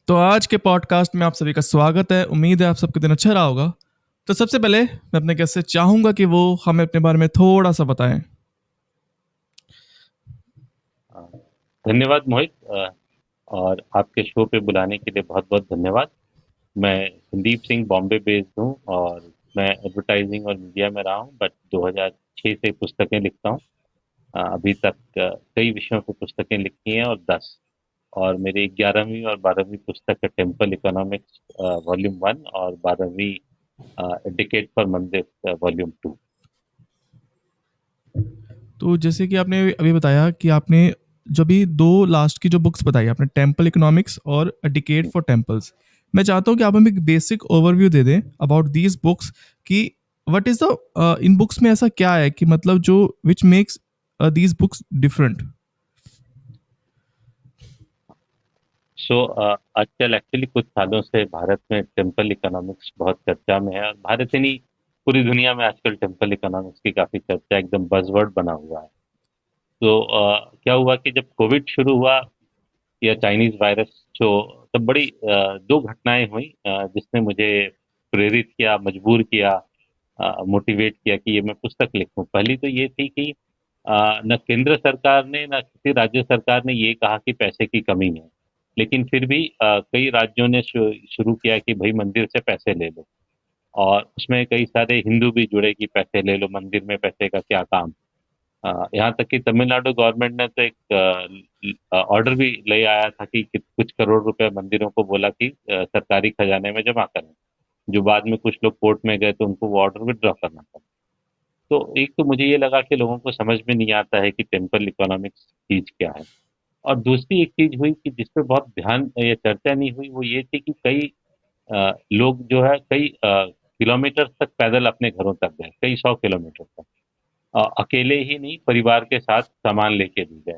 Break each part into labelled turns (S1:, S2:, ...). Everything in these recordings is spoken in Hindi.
S1: तो आज के पॉडकास्ट में आप सभी का स्वागत है। उम्मीद है आप सबका दिन अच्छा रहा होगा। तो सबसे पहले मैं अपने गेस्ट से चाहूंगा कि वो हमें अपने बारे में थोड़ा सा बताएं।
S2: अ, धन्यवाद मोहित। और आपके शो पे बुलाने के लिए बहुत-बहुत धन्यवाद। मैं संदीप सिंह बॉम्बे बेस्ड हूँ और मैं एडवर्टाइजिंग और मीडिया में रहा हूँ, बट 2006 से पुस्तकें लिखता हूँ। अभी तक कई विषयों पे पुस्तकें लिखी हैं और 10 और मेरी 11वीं और 12वीं पुस्तक है टेम्पल इकोनॉमिक्स वॉल्यूम 1 और 12वीं डिकेड फॉर मंदिर वॉल्यूम 2।
S1: तो जैसे कि आपने अभी बताया कि आपने जो भी दो लास्ट की जो बुक्स बताई आपने, टेम्पल इकोनॉमिक्स और अ डिकेड फॉर टेम्पल्स, मैं चाहता हूँ कि आप हमें एक बेसिक ओवरव्यू दे दें अबाउट दीज बुक्स कि what is the in books में ऐसा क्या है कि मतलब जो which makes these books different.
S2: So आजकल एक्चुअली कुछ सालों से भारत में टेम्पल इकोनॉमिक्स बहुत चर्चा में है और भारत ही नहीं, पूरी दुनिया में आजकल टेम्पल इकोनॉमिक्स की काफी चर्चा, एकदम बज़वर्ड बना हुआ है। तो क्या हुआ कि जब कोविड शुरू हुआ या चाइनीज वायरस जो, तब बड़ी दो घटनाएं हुई जिसने मुझे प्रेरित किया, मजबूर किया, मोटिवेट किया कि ये मैं पुस्तक लिखूं। पहली तो ये थी कि न केंद्र सरकार ने न किसी राज्य सरकार ने ये कहा कि पैसे की कमी है, लेकिन फिर भी कई राज्यों ने शुरू किया कि भाई मंदिर से पैसे ले लो, और उसमें कई सारे हिंदू भी जुड़े कि पैसे ले लो, मंदिर में पैसे का क्या काम। यहाँ तक कि तमिलनाडु गवर्नमेंट ने तो एक ऑर्डर भी ले आया था कि कुछ करोड़ रुपए मंदिरों को बोला कि सरकारी खजाने में जमा करें, जो बाद में कुछ लोग कोर्ट में गए तो उनको वो ऑर्डर विड्रॉ करना पड़ा। तो एक तो मुझे ये लगा कि लोगों को समझ में नहीं आता है कि टेम्पल इकोनॉमिक्स चीज क्या है। और दूसरी एक चीज हुई कि जिस पे बहुत ध्यान या चर्चा नहीं हुई, वो ये थी कि कई लोग जो है कई किलोमीटर तक पैदल अपने घरों तक गए, कई 100 किलोमीटर तक। अकेले ही नहीं, परिवार के साथ सामान लेके भी गए।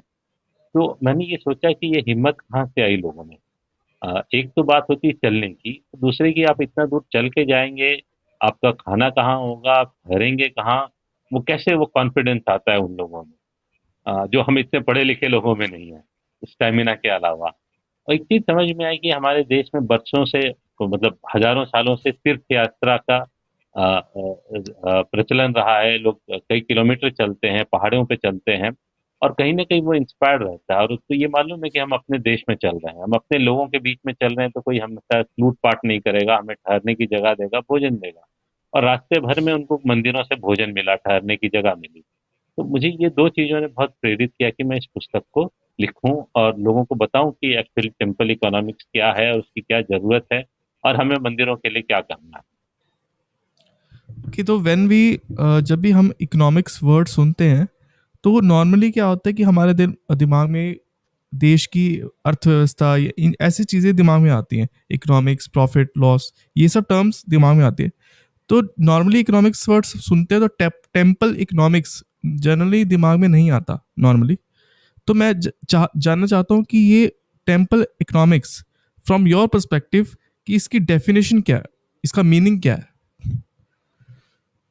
S2: तो मैंने ये सोचा कि ये हिम्मत कहाँ से आई लोगों में। एक तो बात होती है चलने की, दूसरे की आप इतना दूर चल के जाएंगे, आपका खाना कहाँ होगा, आप ठहरेंगे कहाँ, वो कैसे वो कॉन्फिडेंस आता है उन लोगों में, जो हम इतने पढ़े लिखे लोगों में नहीं है, स्टेमिना के अलावा। और एक चीज समझ में आई कि हमारे देश में बरसों से, तो मतलब हजारों सालों से तीर्थ यात्रा का प्रचलन रहा है। लोग कई किलोमीटर चलते हैं, पहाड़ों पे चलते हैं, और कहीं ना कहीं वो इंस्पायर्ड रहता है। और उसको ये मालूम है कि हम अपने देश में चल रहे हैं, हम अपने लोगों के बीच में चल रहे हैं, तो कोई हम लूट पाट नहीं करेगा, हमें ठहरने की जगह देगा, भोजन देगा। और रास्ते भर में उनको मंदिरों से भोजन मिला, ठहरने की जगह मिली। तो मुझे ये दो चीज़ों ने बहुत प्रेरित किया कि मैं इस पुस्तक को लिखूं और लोगों को बताऊं कि एक्चुअली टेम्पल इकोनॉमिक्स क्या है और उसकी क्या ज़रूरत है, और हमें मंदिरों के लिए क्या करना है।
S1: कि तो व्हेन वी जब भी हम इकोनॉमिक्स वर्ड सुनते हैं तो नॉर्मली क्या होता है कि हमारे दिमाग में देश की अर्थव्यवस्था या ऐसी चीज़ें दिमाग में आती हैं। इकोनॉमिक्स, प्रॉफिट लॉस, ये सब टर्म्स दिमाग में आती है। तो नॉर्मली इकोनॉमिक्स वर्ड्स सुनते हैं तो टेम्पल इकोनॉमिक्स जनरली दिमाग में नहीं आता नॉर्मली। तो मैं जानना चाहता हूँ कि ये temple economics from your perspective कि इसकी डेफिनेशन क्या है, इसका मीनिंग क्या है।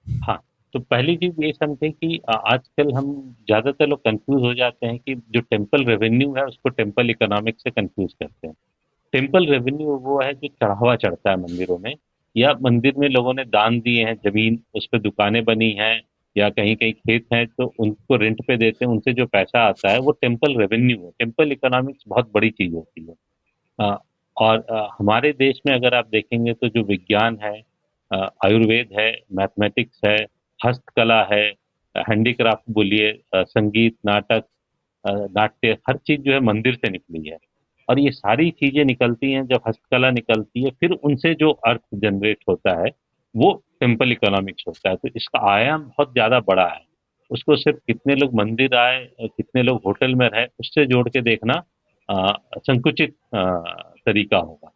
S2: हाँ, तो पहली चीज़ ये समझें कि आजकल हम ज़्यादातर लोग कंफ्यूज हो जाते हैं कि जो टेम्पल रेवेन्यू है उसको टेम्पल इकोनॉमिक्स से कंफ्यूज करते हैं। टेम्पल रेवेन्यू वो है जो चढ़ावा चढ़ता है मंदिरों में, या मंदिर में लोगों ने दान दिए हैं जमीन, उस पर दुकानें बनी हैं, या कहीं कहीं खेत हैं तो उनको रेंट पे देते हैं, उनसे जो पैसा आता है वो टेम्पल रेवेन्यू है। टेम्पल इकोनॉमिक्स बहुत बड़ी चीज होती है। अ, और हमारे देश में अगर आप देखेंगे तो जो विज्ञान है, आयुर्वेद है, मैथमेटिक्स है, हस्तकला है, हैंडीक्राफ्ट बोलिए, संगीत, नाटक, नाट्य, हर चीज जो है मंदिर से निकली है। और ये सारी चीजें निकलती हैं, जब हस्तकला निकलती है फिर उनसे जो अर्थ जनरेट होता है वो टेम्पल इकोनॉमिक्स होता है। तो इसका आयाम बहुत ज्यादा बड़ा है। उसको सिर्फ कितने लोग मंदिर आए, कितने लोग होटल में रहे, उससे जोड़ के देखना संकुचित तरीका होगा।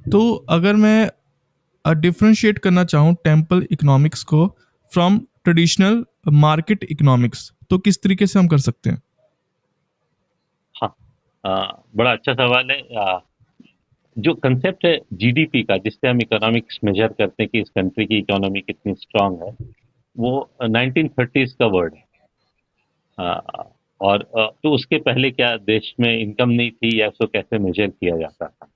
S1: तो अगर मैं डिफ्रेंशिएट करना चाहूँ टेम्पल इकोनॉमिक्स को फ्रॉम ट्रेडिशनल मार्केट इकोनॉमिक्स, तो किस तरीके से हम कर सकते हैं।
S2: हाँ, बड़ा अच्छा सवाल है। जो कंसेप्ट है जीडीपी का, जिससे हम इकोनॉमिक्स मेजर करते हैं कि इस कंट्री की इकोनॉमी कितनी स्ट्रांग है, वो 1930s का वर्ड है। और तो उसके पहले क्या देश में इनकम नहीं थी या उसको कैसे मेजर किया जाता था?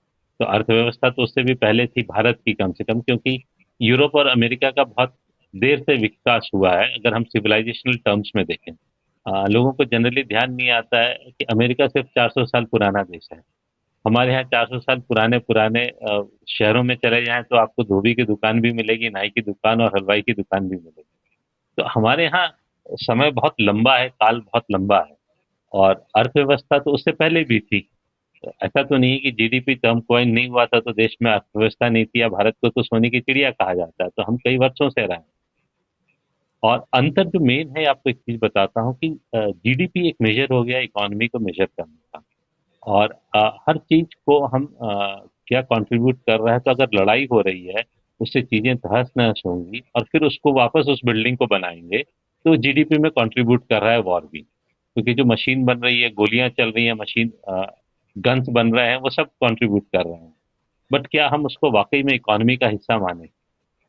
S2: तो अर्थव्यवस्था तो उससे भी पहले थी भारत की कम से कम, क्योंकि यूरोप और अमेरिका का बहुत देर से विकास हुआ है अगर हम सिविलाइजेशनल टर्म्स में देखें। लोगों को जनरली ध्यान नहीं आता है कि अमेरिका सिर्फ 400 साल पुराना देश है। हमारे यहाँ 400 साल पुराने पुराने शहरों में चले जाएं तो आपको धोबी की दुकान भी मिलेगी, नाई की दुकान और हलवाई की दुकान भी मिलेगी। तो हमारे यहाँ समय बहुत लंबा है, काल बहुत लंबा है। और अर्थव्यवस्था तो उससे पहले भी थी। ऐसा तो नहीं है कि जीडीपी टर्म कॉइन नहीं हुआ था तो देश में अर्थव्यवस्था नहीं थी, या भारत को तो सोने की चिड़िया कहा जाता है। तो हम कई वर्षों से रहे हैं। और अंतर जो मेन है, आपको एक चीज बताता हूँ कि जीडीपी एक मेजर हो गया इकोनॉमी को मेजर करने का। और हर चीज को हम क्या कंट्रीब्यूट कर रहा है, तो अगर लड़ाई हो रही है उससे चीजें तहस नहस होंगी और फिर उसको वापस उस बिल्डिंग को बनाएंगे, तो जीडीपी में कंट्रीब्यूट कर रहा है वॉर भी। क्योंकि जो मशीन बन रही है, गोलियां चल रही है, मशीन गन्स बन रहे हैं, वो सब कंट्रीब्यूट कर रहे हैं। बट क्या हम उसको वाकई में इकोनॉमी का हिस्सा माने?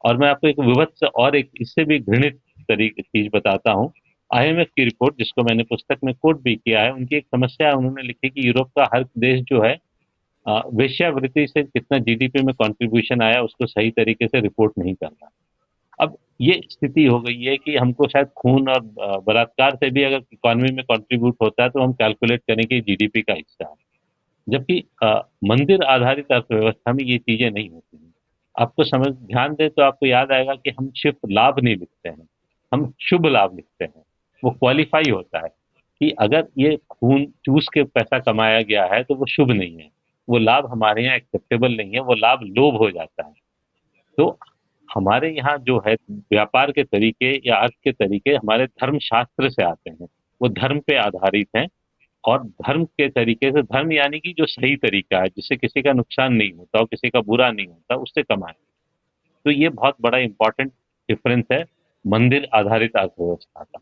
S2: और मैं आपको एक विभत्स और एक इससे भी घृणित तरीके चीज बताता हूँ। आईएमएफ की रिपोर्ट, जिसको मैंने पुस्तक में कोट भी किया है, उनकी एक समस्या उन्होंने लिखी कि यूरोप का हर देश जो है वेश्यावृत्ति से कितना जीडीपी में कंट्रीब्यूशन आया उसको सही तरीके से रिपोर्ट नहीं करता। अब ये स्थिति हो गई है कि हमको शायद खून और बलात्कार से भी अगर इकोनॉमी में कंट्रीब्यूट होता है तो हम कैलकुलेट करें कि जीडीपी का हिस्सा है। जबकि मंदिर आधारित अर्थव्यवस्था में ये चीजें नहीं होती हैं। आपको समझ ध्यान दें तो आपको याद आएगा कि हम सिर्फ लाभ नहीं लिखते हैं, हम शुभ लाभ लिखते हैं। वो क्वालिफाई होता है कि अगर ये खून चूस के पैसा कमाया गया है तो वो शुभ नहीं है, वो लाभ हमारे यहाँ एक्सेप्टेबल नहीं है, वो लाभ लोभ हो जाता है। तो हमारे यहाँ जो है व्यापार के तरीके या अर्थ के तरीके हमारे धर्म शास्त्र से आते हैं, वो धर्म पे आधारित हैं। और धर्म के तरीके से, धर्म यानी कि जो सही तरीका है जिससे किसी का नुकसान नहीं होता और किसी का बुरा नहीं होता, उससे कमाएं। तो ये बहुत बड़ा इंपॉर्टेंट डिफरेंस है मंदिर आधारित अर्थव्यवस्था का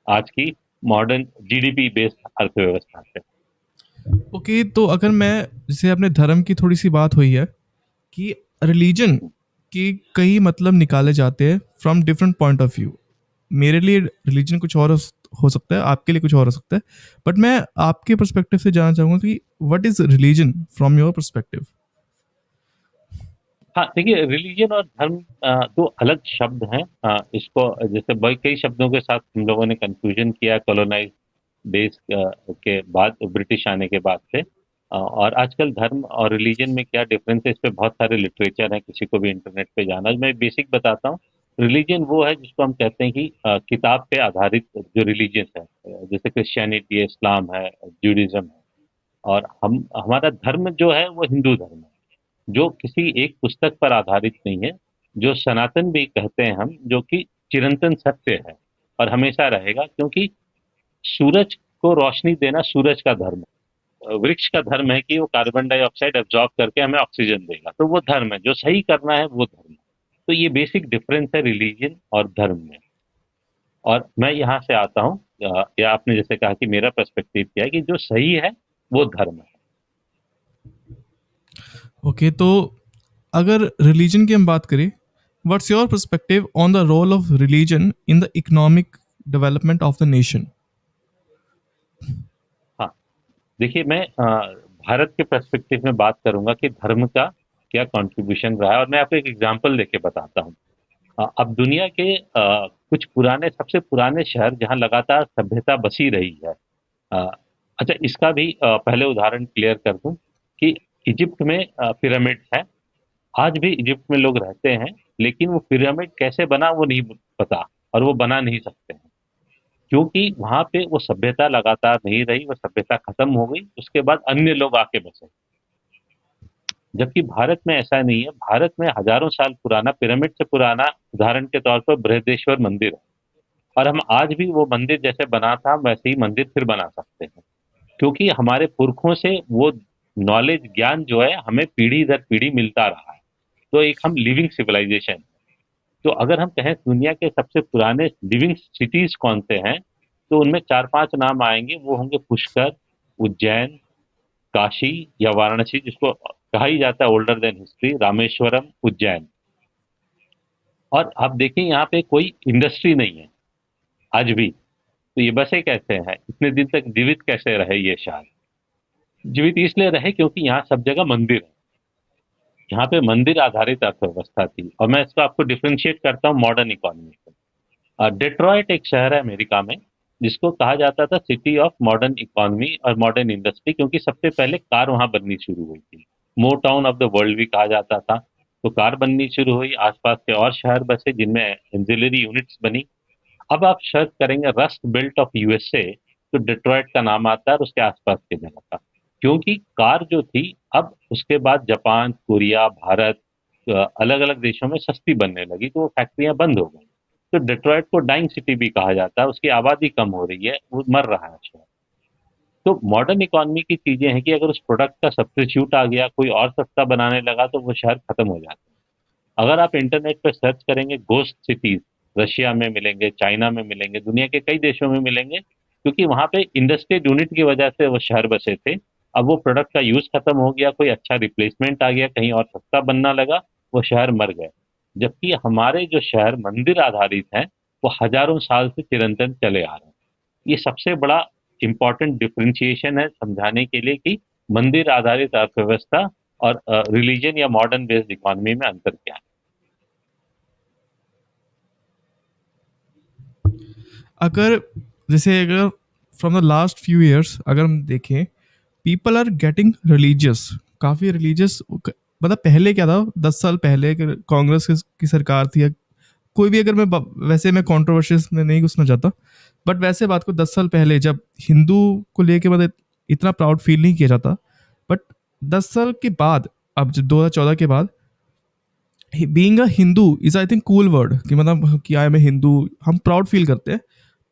S2: आज की मॉडर्न जीडीपी बेस्ड अर्थव्यवस्था से।
S1: ओके, तो अगर मैं जैसे अपने धर्म की थोड़ी-सी बात हुई है कि रिलीजन के कई मतलब निकाले जाते हैं from different point of view. मेरे लिए रिलीजन कुछ और हो सकता है, आपके लिए कुछ और हो सकता है। बट मैं आपके पर्सपेक्टिव से जानना चाहूँगा कि what is religion from your perspective?
S2: हाँ, देखिए, रिलीजन और धर्म दो अलग शब्द हैं। इसको जैसे कई शब्दों के साथ हम लोगों ने कंफ्यूजन किया कॉलोनाइज देश के बाद, ब्रिटिश आने के बाद से। और आजकल धर्म और रिलीजन में क्या डिफरेंस है, इस पे बहुत सारे लिटरेचर हैं, किसी को भी इंटरनेट पे जाना। मैं बेसिक बताता हूँ। रिलीजन वो है जिसको हम कहते हैं कि किताब पे आधारित जो रिलीजियस है, जैसे क्रिश्चियनिटी है, इस्लाम है, जूडिज्म है। और हम हमारा धर्म जो है वो हिंदू धर्म है, जो किसी एक पुस्तक पर आधारित नहीं है, जो सनातन भी कहते हैं हम, जो कि चिरंतन सत्य है और हमेशा रहेगा। क्योंकि सूरज को रोशनी देना सूरज का धर्म है, वृक्ष का धर्म है कि वो कार्बन डाइऑक्साइड एब्जॉर्ब करके हमें ऑक्सीजन देगा, तो वो धर्म है। जो सही करना है वो धर्म है। तो ये बेसिक डिफरेंस है रिलीजन और धर्म में। और मैं यहाँ से आता हूँ, या आपने जैसे कहा कि मेरा पर्सपेक्टिव क्या है, कि जो सही है वो धर्म है।
S1: ओके, तो अगर रिलीजन की हम बात करें, what's your perspective on the role of religion in the economic development of the nation?
S2: हाँ, देखिए, मैं भारत के पर्सपेक्टिव में बात करूंगा कि धर्म का क्या कंट्रीब्यूशन रहा है। और मैं आपको एक एग्जांपल देके बताता हूँ। अब दुनिया के कुछ पुराने, सबसे पुराने शहर जहाँ लगातार सभ्यता बसी रही है। अ, अच्छा, इसका भी पहले उदाहरण क्लियर कर दूं कि इजिप्ट में पिरामिड्स हैं। आज भी इजिप्ट में लोग रहते हैं, लेकिन वो पिरामिड कैसे बना वो नहीं पता, और वो बना नहीं सकते हैं। क्योंकि वहां पे वो सभ्यता लगातार नहीं रही, वो सभ्यता खत्म हो गई, उसके बाद अन्य लोग आके बसे। जबकि भारत में ऐसा नहीं है। भारत में हजारों साल पुराना, पिरामिड से पुराना, उदाहरण के तौर पर बृहदेश्वर मंदिर है। और हम आज भी वो मंदिर जैसे बना था वैसे ही मंदिर फिर बना सकते हैं। क्योंकि हमारे पुरखों से वो नॉलेज, ज्ञान जो है हमें पीढ़ी दर पीढ़ी मिलता रहा है। तो एक हम लिविंग सिविलाइजेशन। तो अगर हम कहें दुनिया के सबसे पुराने लिविंग सिटीज कौन से हैं, तो उनमें चार पांच नाम आएंगे। वो होंगे पुष्कर, उज्जैन, काशी या वाराणसी, जिसको कहा ही जाता है older than history, Rameswaram, Ujjain. और आप देखें यहाँ पे कोई इंडस्ट्री नहीं है आज भी। तो ये बसे कैसे हैं, इतने दिन तक जीवित कैसे रहे ये शहर? जीवित इसलिए रहे क्योंकि यहाँ सब जगह मंदिर है, यहाँ पे मंदिर आधारित अर्थव्यवस्था थी। और मैं इसको आपको डिफरेंशिएट करता हूँ मॉडर्न इकोनॉमी से। डेट्रॉयट एक शहर है अमेरिका में, जिसको कहा जाता था सिटी ऑफ मॉडर्न इकोनॉमी और मॉडर्न इंडस्ट्री, क्योंकि सबसे पहले कार वहां बननी शुरू हुई थी। मोर टाउन ऑफ द वर्ल्ड भी कहा जाता था। तो कार बननी शुरू हुई, आसपास के और शहर बसे जिनमें एंजिलरी यूनिट्स बनी। अब आप सर्च करेंगे रस्ट बेल्ट ऑफ यूएसए, तो डिट्रॉयट का नाम आता है और उसके आसपास की जगह का। क्योंकि कार जो थी, अब उसके बाद जापान, कोरिया, भारत, अलग अलग देशों में सस्ती बनने लगी, तो वो फैक्ट्रियां बंद हो गई। तो डिट्रॉयट को डाइंग सिटी भी कहा जाता है, उसकी आबादी कम हो रही है, वो मर रहा है शहर। तो मॉडर्न इकोनॉमी की चीजें हैं कि अगर उस प्रोडक्ट का सब्स्टिट्यूट आ गया, कोई और सस्ता बनाने लगा, तो वो शहर खत्म हो जाता है। अगर आप इंटरनेट पर सर्च करेंगे गोस्ट सिटीज, रशिया में मिलेंगे, चाइना में मिलेंगे, दुनिया के कई देशों में मिलेंगे, क्योंकि वहां पे इंडस्ट्रियल यूनिट की वजह से वो शहर बसे थे। अब वो प्रोडक्ट का यूज खत्म हो गया, कोई अच्छा रिप्लेसमेंट आ गया, कहीं और सस्ता बनना लगा, वो शहर मर गए। जबकि हमारे जो शहर मंदिर आधारित हैं, वो हजारों साल से चिरंतन चले आ रहे हैं। ये सबसे बड़ा इंपॉर्टेंट डिफरेंशिएशन है समझाने के लिए कि मंदिर आधारित अर्थव्यवस्था और रिलीजन या मॉडर्न बेस्ड इकोनॉमी में अंतर क्या है।
S1: अगर जैसे अगर from the last few years अगर हम देखें, पीपल आर गेटिंग रिलीजियस, काफ़ी रिलीजियस। मतलब पहले क्या था, 10 साल पहले अगर कांग्रेस की सरकार थी या कोई भी, अगर वैसे मैं कंट्रोवर्सीज में नहीं घुसना चाहता, बट वैसे बात को 10 साल पहले जब हिंदू को लेके मतलब इतना प्राउड फील नहीं किया जाता, बट 10 साल के बाद, अब जो 2014 के बाद, being a Hindu is I think cool word, कि मतलब कि आई एम ए हिंदू, हम प्राउड फील करते हैं।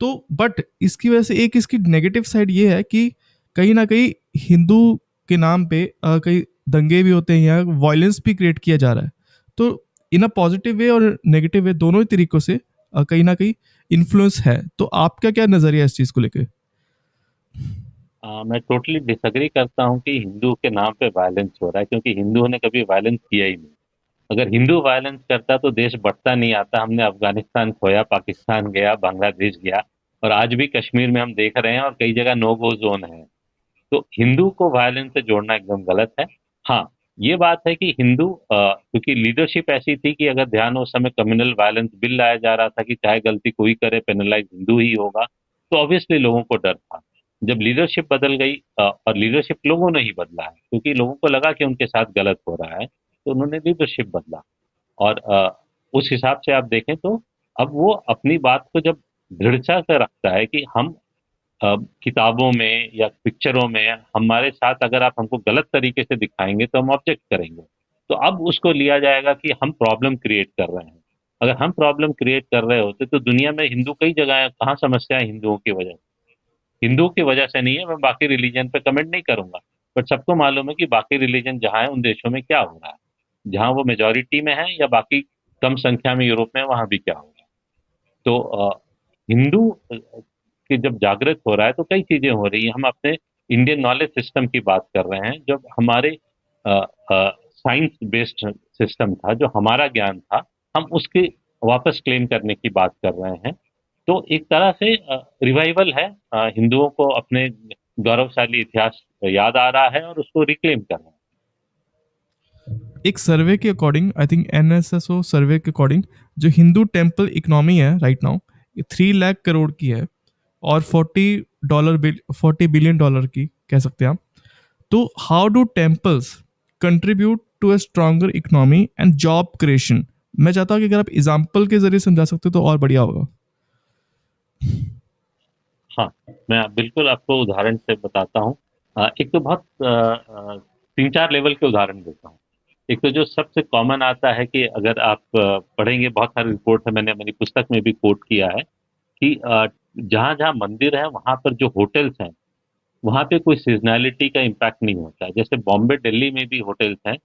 S1: तो बट इसकी वजह से एक इसकी नेगेटिव साइड ये है कि कहीं ना कहीं हिंदू के नाम पे कई दंगे भी होते हैं या वायलेंस भी क्रिएट किया जा रहा है। तो इन अ पॉजिटिव वे और नेगेटिव वे, दोनों ही तरीकों से कहीं ना कहीं इन्फ्लुएंस है। तो आपका क्या नजरिया है इस चीज को लेकर?
S2: मैं टोटली डिसएग्री करता हूँ कि हिंदू के नाम पे वायलेंस हो रहा है, क्योंकि हिंदुओं ने कभी वायलेंस किया ही नहीं। अगर हिंदू वायलेंस करता तो देश बढ़ता नहीं आता। हमने अफगानिस्तान खोया, पाकिस्तान गया, बांग्लादेश गया, और आज भी कश्मीर में हम देख रहे हैं, और कई जगह नो गो जोन है। तो हिंदू को वायलेंस से जोड़ना एकदम गलत है। हाँ, ये बात है कि हिंदू, क्योंकि लीडरशिप ऐसी थी कि अगर ध्यान हो, उस समय कम्युनल वायलेंस बिल लाया जा रहा था कि चाहे गलती कोई करे, पेनलाइज हिंदू ही होगा। तो ऑब्वियसली लोगों को डर था। जब लीडरशिप बदल गई, और लीडरशिप लोगों ने ही बदला है, क्योंकि लोगों को लगा कि उनके साथ गलत हो रहा है, तो उन्होंने लीडरशिप बदला। और उस हिसाब से आप देखें तो अब वो अपनी बात को जब दृढ़ता से रखता है कि हम, किताबों में या पिक्चरों में हमारे साथ अगर आप हमको गलत तरीके से दिखाएंगे तो हम ऑब्जेक्ट करेंगे। तो अब उसको लिया जाएगा कि हम प्रॉब्लम क्रिएट कर रहे हैं। अगर हम प्रॉब्लम क्रिएट कर रहे होते तो दुनिया में हिंदू कई जगह है, कहाँ समस्या है हिंदुओं की वजह से? हिंदुओं की वजह से नहीं है। मैं बाकी रिलीजन पे कमेंट नहीं करूंगा, बट सबको मालूम है कि बाकी रिलीजन जहाँ है उन देशों में क्या हो रहा है, जहाँ वो मेजोरिटी में है या बाकी कम संख्या में यूरोप में, वहां भी क्या हो रहा है। तो हिंदू कि जब जागृत हो रहा है तो कई चीजें हो रही हैं। हम अपने इंडियन नॉलेज सिस्टम की बात कर रहे हैं, जब हमारे साइंस बेस्ड सिस्टम था, जो हमारा ज्ञान था, हम उसके वापस क्लेम करने की बात कर रहे हैं। तो एक तरह से रिवाइवल है, हिंदुओं को अपने गौरवशाली इतिहास याद आ रहा है और उसको रिक्लेम कर रहे हैं।
S1: एक सर्वे के अकॉर्डिंग, आई थिंक एनएसएसओ सर्वे के अकॉर्डिंग, जो हिंदू टेम्पल इकोनॉमी है राइट नाउ, ये 3 लाख करोड़ की है, और $40 बिलियन की कह सकते हैं आप। तो how do temples contribute to a stronger economy and job creation? मैं चाहता हूँ कि अगर आप एग्जाम्पल के जरिए समझा सकते हो तो और बढ़िया होगा।
S2: हाँ, मैं बिल्कुल आपको उदाहरण से बताता हूँ। एक तो बहुत 3-4 लेवल के उदाहरण देता हूँ। एक तो जो सबसे कॉमन आता है कि अगर आप पढ़ेंगे, बहुत सारे रिपोर्ट है, मैंने मेरी पुस्तक में भी कोट किया है कि जहाँ-जहाँ मंदिर है वहाँ पर जो होटल्स हैं, वहाँ पे कोई सीज़नैलिटी का इम्पैक्ट नहीं होता है। जैसे बॉम्बे, दिल्ली में भी होटल्स हैं,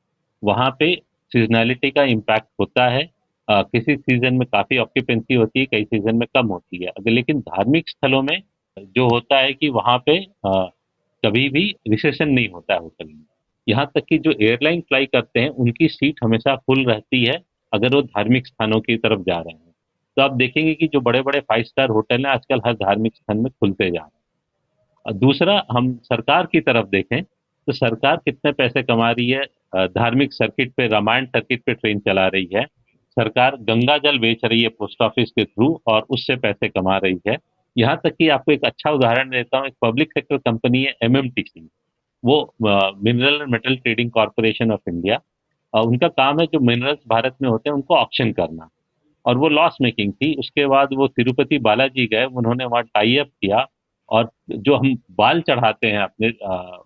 S2: वहाँ पे सीज़नैलिटी का इम्पैक्ट होता है। किसी सीज़न में काफ़ी ऑक्यूपेंसी होती है, कई सीज़न में कम होती है। अगर लेकिन धार्मिक स्थलों में जो होता है कि वहाँ पे कभी भी रिसेशन नहीं होता है होटल में। यहाँ तक कि जो एयरलाइन फ्लाई करते हैं, उनकी सीट हमेशा फुल रहती है, अगर वो धार्मिक स्थानों की तरफ जा रहे हैं। तो आप देखेंगे कि जो बड़े-बड़े 5 स्टार होटल हैं आजकल हर धार्मिक स्थल में खुलते जा रहे हैं। दूसरा हम सरकार की तरफ देखें, तो सरकार कितने पैसे कमा रही है, धार्मिक सर्किट पे, रामायण सर्किट पे ट्रेन चला रही है। सरकार गंगा जल बेच रही है पोस्ट ऑफिस के थ्रू और उससे पैसे कमा रही है। यहाँ तक कि आपको एक अच्छा उदाहरण देता हूँ, एक पब्लिक सेक्टर कंपनी है एमएमटीसी, वो mineral and metal trading corporation of India. उनका काम है जो मिनरल्स भारत में होते हैं उनको ऑक्शन करना, और वो लॉस मेकिंग थी। उसके बाद वो तिरुपति बालाजी गए, उन्होंने वहाँ टाई अप किया और जो हम बाल चढ़ाते हैं अपने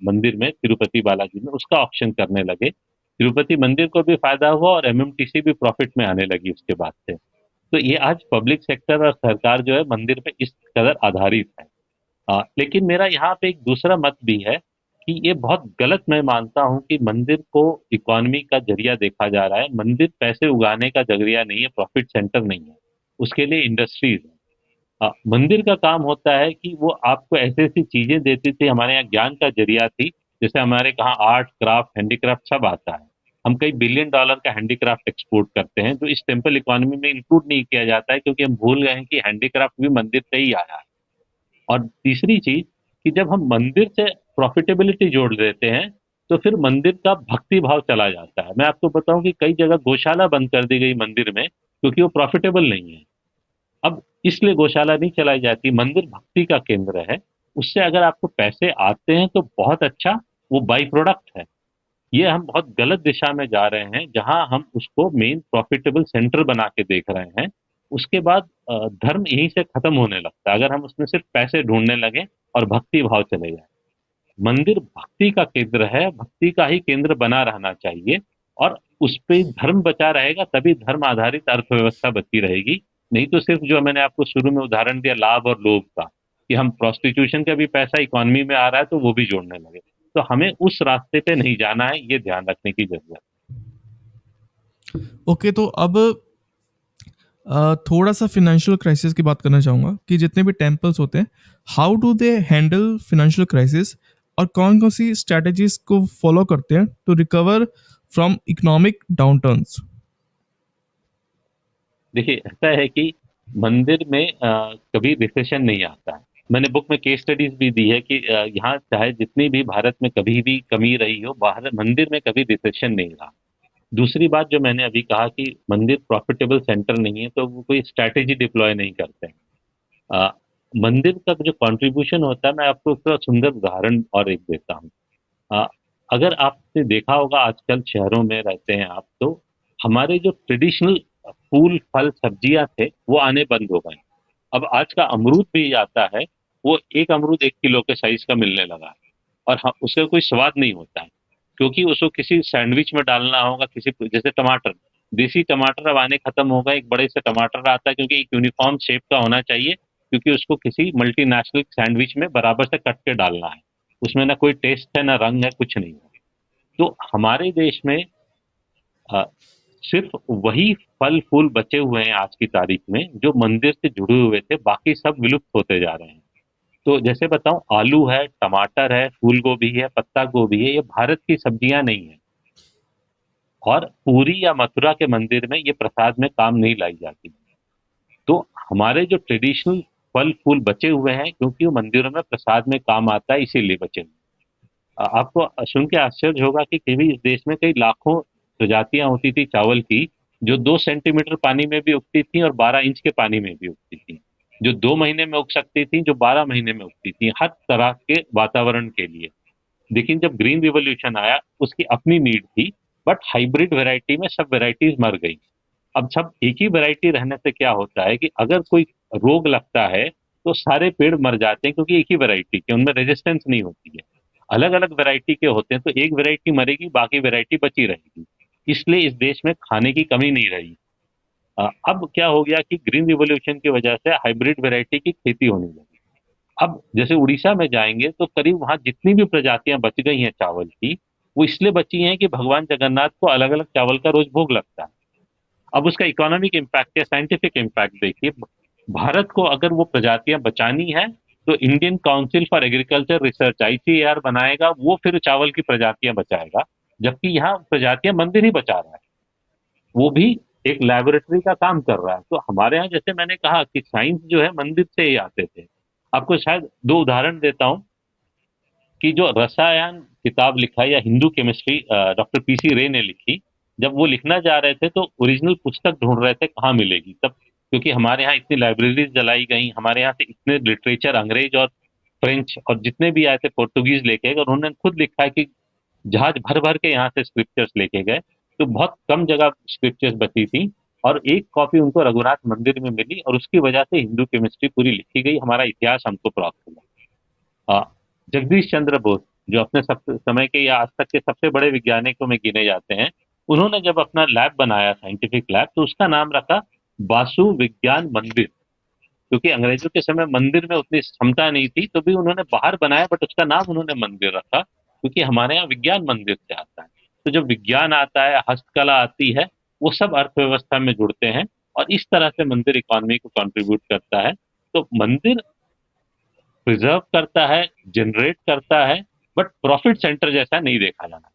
S2: मंदिर में तिरुपति बालाजी में, उसका ऑक्शन करने लगे। तिरुपति मंदिर को भी फायदा हुआ और एमएमटीसी भी प्रॉफिट में आने लगी उसके बाद से। तो ये आज पब्लिक सेक्टर और सरकार जो है मंदिर पे इस कदर आधारित है। लेकिन मेरा यहाँ पे एक दूसरा मत भी है कि ये बहुत गलत मैं मानता हूँ कि मंदिर को इकोनॉमी का जरिया देखा जा रहा है। मंदिर पैसे उगाने का जरिया नहीं है, प्रॉफिट सेंटर नहीं है, उसके लिए इंडस्ट्रीज है। मंदिर का काम होता है कि वो आपको ऐसी ऐसी चीजें देती थी, हमारे यहाँ ज्ञान का जरिया थी। जैसे हमारे कहाँ आर्ट क्राफ्ट हैंडीक्राफ्ट सब आता है, हम कई बिलियन डॉलर का हैंडीक्राफ्ट एक्सपोर्ट करते हैं, जो इस टेम्पल इकोनॉमी में इंक्लूड नहीं किया जाता है क्योंकि हम भूल गए हैं कि हैंडीक्राफ्ट भी मंदिर से ही आया है। और तीसरी चीज कि जब हम मंदिर से प्रॉफिटेबिलिटी जोड़ देते हैं तो फिर मंदिर का भक्ति भाव चला जाता है। मैं आपको बताऊं कि कई जगह गौशाला बंद कर दी गई मंदिर में क्योंकि वो प्रॉफिटेबल नहीं है। अब इसलिए गौशाला नहीं चलाई जाती, मंदिर भक्ति का केंद्र है। उससे अगर आपको पैसे आते हैं तो बहुत अच्छा, वो बाई प्रोडक्ट है। ये हम बहुत गलत दिशा में जा रहे हैं जहां हम उसको मेन प्रॉफिटेबल सेंटर बना के देख रहे हैं। उसके बाद धर्म यहीं से खत्म होने लगता है अगर हम उसमें सिर्फ पैसे ढूंढने लगे और भक्ति भाव चले जाए। मंदिर भक्ति का केंद्र है, भक्ति का ही केंद्र बना रहना चाहिए, और उस पे धर्म बचा रहेगा तभी धर्म आधारित अर्थव्यवस्था बची रहेगी। नहीं तो सिर्फ जो मैंने आपको शुरू में उदाहरण दिया लाभ और लोभ का, कि हम प्रोस्टिट्यूशन का भी पैसा इकोनॉमी में आ रहा है तो वो भी जोड़ने लगे, तो हमें उस रास्ते पे नहीं जाना है, ये ध्यान रखने की जरूरत
S1: ओके, तो अब थोड़ा सा फिनेंशियल क्राइसिस की बात करना चाहूँगा कि जितने भी टेम्पल्स होते हैं, how do they handle financial crisis, और कौन कौन सी स्ट्रैटेजीज को फॉलो करते हैं टू रिकवर फ्रॉम इकोनॉमिक डाउनटर्न्स?
S2: देखिए, ऐसा है कि मंदिर में कभी रिसेशन नहीं आता है। मैंने बुक में केस स्टडीज भी दी है कि यहाँ चाहे जितनी भी भारत में कभी भी कमी रही हो, बाहर मंदिर में कभी रिसेशन नहीं रहा। दूसरी बात जो मैंने अभी कहा कि मंदिर प्रॉफिटेबल सेंटर नहीं है तो वो कोई स्ट्रैटेजी डिप्लॉय नहीं करते हैं। अ, मंदिर का जो कंट्रीब्यूशन होता है, मैं आपको उसका सुंदर उदाहरण और एक देता हूँ। अ, अगर आपने देखा होगा आजकल शहरों में रहते हैं आप, तो हमारे जो ट्रेडिशनल फूल फल सब्जियां थे वो आने बंद हो गए। अब आज का अमरूद भी आता है, वो एक अमरूद 1 किलो के साइज का मिलने लगा है, और उसका कोई स्वाद नहीं होता है क्योंकि उसको किसी सैंडविच में डालना होगा। किसी जैसे टमाटर, देसी टमाटर अब आने खत्म हो गए। एक बड़े से टमाटर आता है क्योंकि एक यूनिफॉर्म शेप का होना चाहिए, क्योंकि उसको किसी मल्टीनेशनल सैंडविच में बराबर से कट के डालना है। उसमें ना कोई टेस्ट है, ना रंग है, कुछ नहीं है। तो हमारे देश में अ, सिर्फ वही फल फूल बचे हुए हैं आज की तारीख में जो मंदिर से जुड़े हुए थे, बाकी सब विलुप्त होते जा रहे हैं। तो जैसे बताऊं, आलू है, टमाटर है, फूल गोभी है, पत्ता गोभी है, ये भारत की सब्जियां नहीं है, और पूरी या मथुरा के मंदिर में ये प्रसाद में काम नहीं लाई जाती। तो हमारे जो ट्रेडिशनल फल फूल बचे हुए हैं, क्योंकि वो मंदिरों में प्रसाद में काम आता है, इसीलिए बचे हुए हैं। आपको सुन के आश्चर्य होगा कि कभी इस देश में कई लाखों प्रजातियां होती थी चावल की, जो 2 सेंटीमीटर पानी में भी उगती थी और 12 इंच के पानी में भी उगती थी, जो 2 महीने में उग सकती थी, जो 12 महीने में उगती थी, हर तरह के वातावरण के लिए। लेकिन जब ग्रीन रिवॉल्यूशन आया, उसकी अपनी नीड थी, बट हाइब्रिड वैरायटी में सब वैरायटीज मर गई। अब सब एक ही वैरायटी रहने से क्या होता है कि अगर कोई रोग लगता है तो सारे पेड़ मर जाते हैं, क्योंकि एक ही वैरायटी के उनमें रेजिस्टेंस नहीं होती है। अलग अलग वैरायटी के होते हैं तो एक वैरायटी मरेगी, बाकी वैरायटी बची रहेगी। इसलिए इस देश में खाने की कमी नहीं रही। अब क्या हो गया कि ग्रीन रिवॉल्यूशन की वजह से हाइब्रिड वैरायटी की खेती होने लगी। अब जैसे उड़ीसा में जाएंगे तो करीब वहां जितनी भी प्रजातियां बच गई हैं चावल की, वो इसलिए बची हैं कि भगवान जगन्नाथ को अलग अलग चावल का रोज भोग लगता है। अब उसका इकोनॉमिक इम्पैक्ट या साइंटिफिक इम्पैक्ट देखिए। भारत को अगर वो प्रजातियां बचानी है तो Indian council for agriculture research ICAR बनाएगा, वो फिर चावल की प्रजातियां बचाएगा, जबकि यहाँ प्रजातियां मंदिर ही बचा रहा है, वो भी एक लैबोरेटरी का काम कर रहा है। तो हमारे यहाँ जैसे मैंने कहा कि साइंस जो है मंदिर से ही आते थे। आपको शायद 2 उदाहरण देता हूँ कि जो रसायन किताब लिखा या हिंदू केमिस्ट्री डॉक्टर पीसी रे ने लिखी, जब वो लिखना जा रहे थे तो ओरिजिनल पुस्तक ढूँढ रहे थे कहाँ मिलेगी तब, क्योंकि हमारे यहाँ इतनी लाइब्रेरीज़ जलाई गई, हमारे यहाँ से इतने लिटरेचर अंग्रेज और फ्रेंच और जितने भी आए थे पोर्तुगीज़ लेके गए, और उन्होंने खुद लिखा है कि जहाज भर-भर के यहाँ से स्क्रिप्चर्स लेके गए, तो बहुत कम जगह स्क्रिप्चर्स बची थी और एक कॉपी उनको रघुनाथ मंदिर में मिली और उसकी वजह से हिंदू केमिस्ट्री पूरी लिखी गई, हमारा इतिहास हमको प्राप्त हुआ। जगदीश चंद्र बोस जो अपने समय के या आज तक के सबसे बड़े वैज्ञानिकों में गिने जाते हैं, उन्होंने जब अपना लैब बनाया साइंटिफिक लैब तो उसका नाम रखा बासु विज्ञान मंदिर, क्योंकि अंग्रेजों के समय मंदिर में उतनी क्षमता नहीं थी तो भी उन्होंने बाहर बनाया, बट उसका नाम उन्होंने मंदिर रखा क्योंकि हमारे यहाँ विज्ञान मंदिर से आता है। तो जब विज्ञान आता है, हस्तकला आती है, वो सब अर्थव्यवस्था में जुड़ते हैं और इस तरह से मंदिर इकोनॉमी को कंट्रीब्यूट करता है। तो मंदिर प्रिजर्व करता है, जनरेट करता है, बट प्रॉफिट सेंटर जैसा नहीं देखा जाना